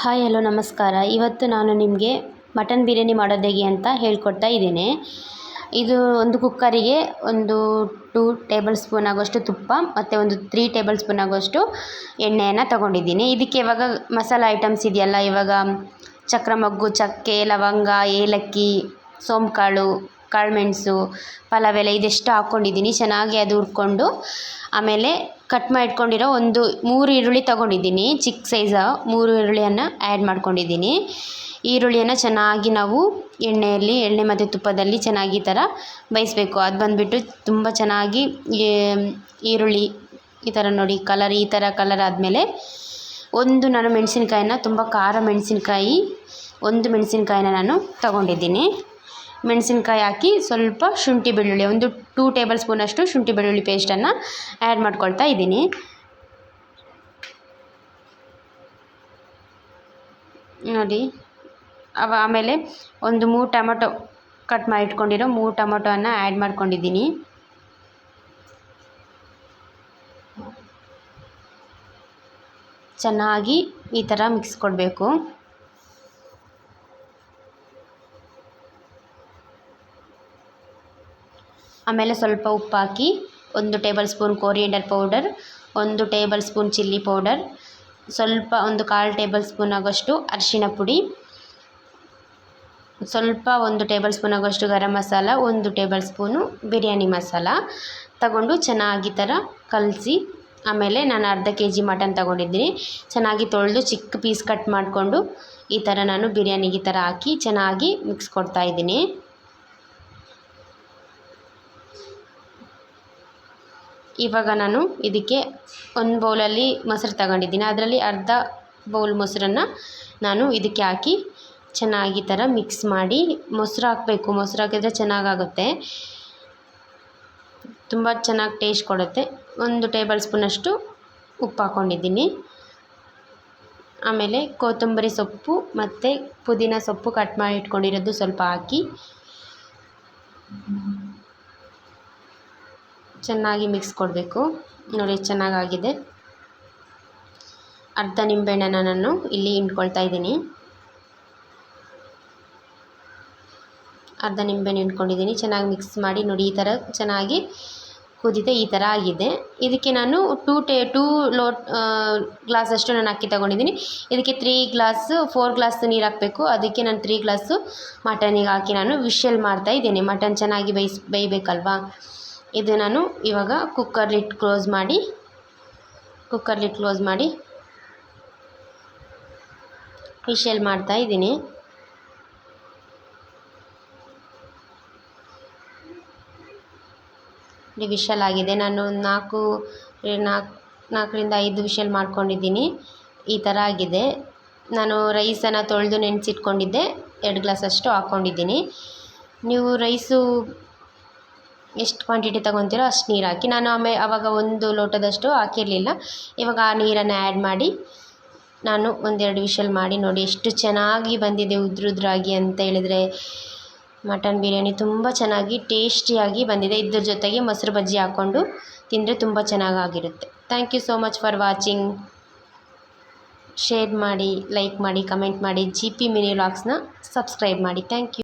Hi hello ನಮಸ್ಕಾರ. ಇವತ್ತು ನಾನು ನಿಮಗೆ ಮಟನ್ ಬಿರಿಯಾನಿ ಮಾಡೋದು ಹೇಗೆ ಅಂತ ಹೇಳ್ಕೊಡ್ತಾ ಇದ್ದೀನಿ. ಇದು ಒಂದು ಕುಕ್ಕರಿಗೆ ಒಂದು 2 ಟೇಬಲ್ ಸ್ಪೂನ್ ಆಗೋಷ್ಟು ತುಪ್ಪ ಮತ್ತು ಒಂದು 3 ಟೇಬಲ್ ಸ್ಪೂನ್ ಆಗೋಷ್ಟು ಎಣ್ಣೆಯನ್ನು ತಗೊಂಡಿದ್ದೀನಿ. ಇದಕ್ಕೆ ಇವಾಗ ಮಸಾಲೆ ಐಟಮ್ಸ್ ಇದೆಯಲ್ಲ, ಇವಾಗ ಚಕ್ರಮೊಗ್ಗು, ಚಕ್ಕೆ, ಲವಂಗ, ಏಲಕ್ಕಿ, ಸೋಂಕಾಳು, ಕಾಳುಮೆಣಸು, ಪಲಾವ್ ಎಲೆ ಇದೆಷ್ಟು ಹಾಕ್ಕೊಂಡಿದ್ದೀನಿ. ಚೆನ್ನಾಗಿ ಅದು ಹುರ್ಕೊಂಡು ಆಮೇಲೆ ಕಟ್ ಮಾಡಿ ಇಟ್ಕೊಂಡಿರೋ ಒಂದು 3 ಈರುಳ್ಳಿ ತೊಗೊಂಡಿದ್ದೀನಿ. ಚಿಕ್ಕ ಸೈಜ 3 ಈರುಳ್ಳಿಯನ್ನು ಆ್ಯಡ್ ಮಾಡ್ಕೊಂಡಿದ್ದೀನಿ. ಈರುಳ್ಳಿಯನ್ನು ಚೆನ್ನಾಗಿ ನಾವು ಎಣ್ಣೆ ಮತ್ತು ತುಪ್ಪದಲ್ಲಿ ಚೆನ್ನಾಗಿ ಈ ಥರ ಬೇಯಿಸಬೇಕು. ಅದು ಬಂದುಬಿಟ್ಟು ತುಂಬ ಚೆನ್ನಾಗಿ ಈರುಳ್ಳಿ ಈ ಥರ ನೋಡಿ ಈ ಥರ ಕಲರ್ ಆದಮೇಲೆ ನಾನು ಮೆಣಸಿನ್ಕಾಯಿನ ತುಂಬ ಖಾರ ಮೆಣಸಿನ್ಕಾಯಿ, ಒಂದು ಮೆಣಸಿನ್ಕಾಯಿನ ನಾನು ತೊಗೊಂಡಿದ್ದೀನಿ. ಮೆಣಸಿನ್ಕಾಯಿ ಹಾಕಿ ಸ್ವಲ್ಪ ಶುಂಠಿ ಬೆಳ್ಳುಳ್ಳಿ ಒಂದು 2 ಟೇಬಲ್ ಸ್ಪೂನಷ್ಟು ಶುಂಠಿ ಬೆಳ್ಳುಳ್ಳಿ ಪೇಸ್ಟನ್ನು ಆ್ಯಡ್ ಮಾಡ್ಕೊಳ್ತಾ ಇದ್ದೀನಿ. ನೋಡಿ ಆಮೇಲೆ ಒಂದು 3 ಟೊಮೊಟೊ ಕಟ್ ಮಾಡಿ ಇಟ್ಕೊಂಡಿರೋ 3 ಟೊಮೊಟೊವನ್ನು ಆ್ಯಡ್ ಮಾಡ್ಕೊಂಡಿದ್ದೀನಿ. ಚೆನ್ನಾಗಿ ಈ ಥರ ಮಿಕ್ಸ್ ಕೊಡಬೇಕು. ಆಮೇಲೆ ಸ್ವಲ್ಪ ಉಪ್ಪು ಹಾಕಿ 1 table spoon coriander powder, 1 table spoon chilli powder, ಸ್ವಲ್ಪ ಒಂದು 1/4 ಟೇಬಲ್ ಸ್ಪೂನ್ ಆಗೋಷ್ಟು ಅರಿಶಿಣ ಪುಡಿ, ಸ್ವಲ್ಪ 1 ಟೇಬಲ್ ಸ್ಪೂನ್ ಆಗೋಷ್ಟು ಗರಂ ಮಸಾಲ, 1 ಟೇಬಲ್ ಸ್ಪೂನು ಬಿರಿಯಾನಿ ಮಸಾಲ ತಗೊಂಡು ಚೆನ್ನಾಗಿ ಈ ಥರ ಕಲಸಿ. ಆಮೇಲೆ ನಾನು ಅರ್ಧ kg ಮಟನ್ ತೊಗೊಂಡಿದ್ದೀನಿ. ಚೆನ್ನಾಗಿ ತೊಳೆದು ಚಿಕ್ಕ ಪೀಸ್ ಕಟ್ ಮಾಡಿಕೊಂಡು ಈ ಥರ ನಾನು ಬಿರಿಯಾನಿಗೆ ಈ ಥರ ಹಾಕಿ ಚೆನ್ನಾಗಿ ಮಿಕ್ಸ್ ಕೊಡ್ತಾಯಿದ್ದೀನಿ. ಇವಾಗ ನಾನು ಇದಕ್ಕೆ ಒಂದು ಬೌಲಲ್ಲಿ ಮೊಸರು ತಗೊಂಡಿದ್ದೀನಿ. ಅದರಲ್ಲಿ ಅರ್ಧ ಬೌಲ್ ಮೊಸರನ್ನು ನಾನು ಇದಕ್ಕೆ ಹಾಕಿ ಚೆನ್ನಾಗಿ ಈ ಥರ ಮಿಕ್ಸ್ ಮಾಡಿ, ಮೊಸರು ಹಾಕಬೇಕು. ಮೊಸರು ಹಾಕಿದ್ರೆ ಚೆನ್ನಾಗಾಗುತ್ತೆ, ತುಂಬ ಚೆನ್ನಾಗಿ ಟೇಸ್ಟ್ ಕೊಡುತ್ತೆ. 1 ಟೇಬಲ್ ಸ್ಪೂನಷ್ಟು ಉಪ್ಪು ಹಾಕ್ಕೊಂಡಿದ್ದೀನಿ. ಆಮೇಲೆ ಕೊತ್ತಂಬರಿ ಸೊಪ್ಪು ಮತ್ತು ಪುದೀನ ಸೊಪ್ಪು ಕಟ್ ಮಾಡಿ ಇಟ್ಕೊಂಡಿರೋದು ಸ್ವಲ್ಪ ಹಾಕಿ ಚೆನ್ನಾಗಿ ಮಿಕ್ಸ್ ಕೊಡಬೇಕು. ನೋಡಿ ಚೆನ್ನಾಗಾಗಿದೆ. ಅರ್ಧ ನಿಂಬೆಹಣ್ಣನ್ನು ನಾನು ಇಲ್ಲಿ ಹಿಂಡ್ಕೊಳ್ತಾ ಇದ್ದೀನಿ. ಅರ್ಧ ನಿಂಬೆಹಣ್ಣು ಹಿಂಡ್ಕೊಂಡಿದ್ದೀನಿ. ಚೆನ್ನಾಗಿ ಮಿಕ್ಸ್ ಮಾಡಿ ನೋಡಿ ಈ ಥರ ಚೆನ್ನಾಗಿ ಕುದಿದೆ, ಈ ಥರ ಆಗಿದೆ. ಇದಕ್ಕೆ ನಾನು 2 ಗ್ಲಾಸಷ್ಟು ನಾನು ಅಕ್ಕಿ ತೊಗೊಂಡಿದ್ದೀನಿ. ಇದಕ್ಕೆ 4 ಗ್ಲಾಸ್ ನೀರು ಹಾಕಬೇಕು. ಅದಕ್ಕೆ ನಾನು 3 ಗ್ಲಾಸು ಮಟನಿಗೆ ಹಾಕಿ ನಾನು ವಿಷಲ್ ಮಾಡ್ತಾಯಿದ್ದೀನಿ. ಮಟನ್ ಚೆನ್ನಾಗಿ ಬೇಯಬೇಕಲ್ವಾ. ಇದು ನಾನು ಇವಾಗ ಕುಕ್ಕರ್ ಲಿಡ್ ಕ್ಲೋಸ್ ಮಾಡಿ ವಿಷಲ್ ಮಾಡ್ತಾಯಿದ್ದೀನಿ. ವಿಷಲ್ ಆಗಿದೆ. ನಾನು 4ರಿಂದ 5 ವಿಷಲ್ ಮಾಡ್ಕೊಂಡಿದ್ದೀನಿ. ಈ ಥರ ಆಗಿದೆ. ನಾನು ರೈಸನ್ನು ತೊಳೆದು ನೆನೆಸಿಟ್ಕೊಂಡಿದ್ದೆ, 2 ಗ್ಲಾಸಷ್ಟು ಹಾಕ್ಕೊಂಡಿದ್ದೀನಿ. ನೀವು ರೈಸು ಎಷ್ಟು ಕ್ವಾಂಟಿಟಿ ತೊಗೊತೀರೋ ಅಷ್ಟು ನೀರು ಹಾಕಿ. ನಾನು ಆವಾಗ 1 ಲೋಟದಷ್ಟು ಹಾಕಿರಲಿಲ್ಲ. ಇವಾಗ ಆ ನೀರನ್ನು ಆ್ಯಡ್ ಮಾಡಿ ನಾನು 1-2 ವಿಷಲ್ ಮಾಡಿ ನೋಡಿ ಎಷ್ಟು ಚೆನ್ನಾಗಿ ಬಂದಿದೆ ಉದ್ರಾಗಿ ಅಂತ ಹೇಳಿದರೆ. ಮಟನ್ ಬಿರಿಯಾನಿ ತುಂಬ ಚೆನ್ನಾಗಿ ಟೇಸ್ಟಿಯಾಗಿ ಬಂದಿದೆ. ಇದ್ರ ಜೊತೆಗೆ ಮೊಸರು ಬಜ್ಜಿ ಹಾಕ್ಕೊಂಡು ತಿಂದರೆ ತುಂಬ ಚೆನ್ನಾಗಿರುತ್ತೆ. Thank you so much for watching. Share ಮಾಡಿ, ಲೈಕ್ ಮಾಡಿ, ಕಮೆಂಟ್ ಮಾಡಿ. GP ಮಿನಿ ವ್ಲಾಗ್ಸ್ನ ಸಬ್ಸ್ಕ್ರೈಬ್ ಮಾಡಿ. Thank you.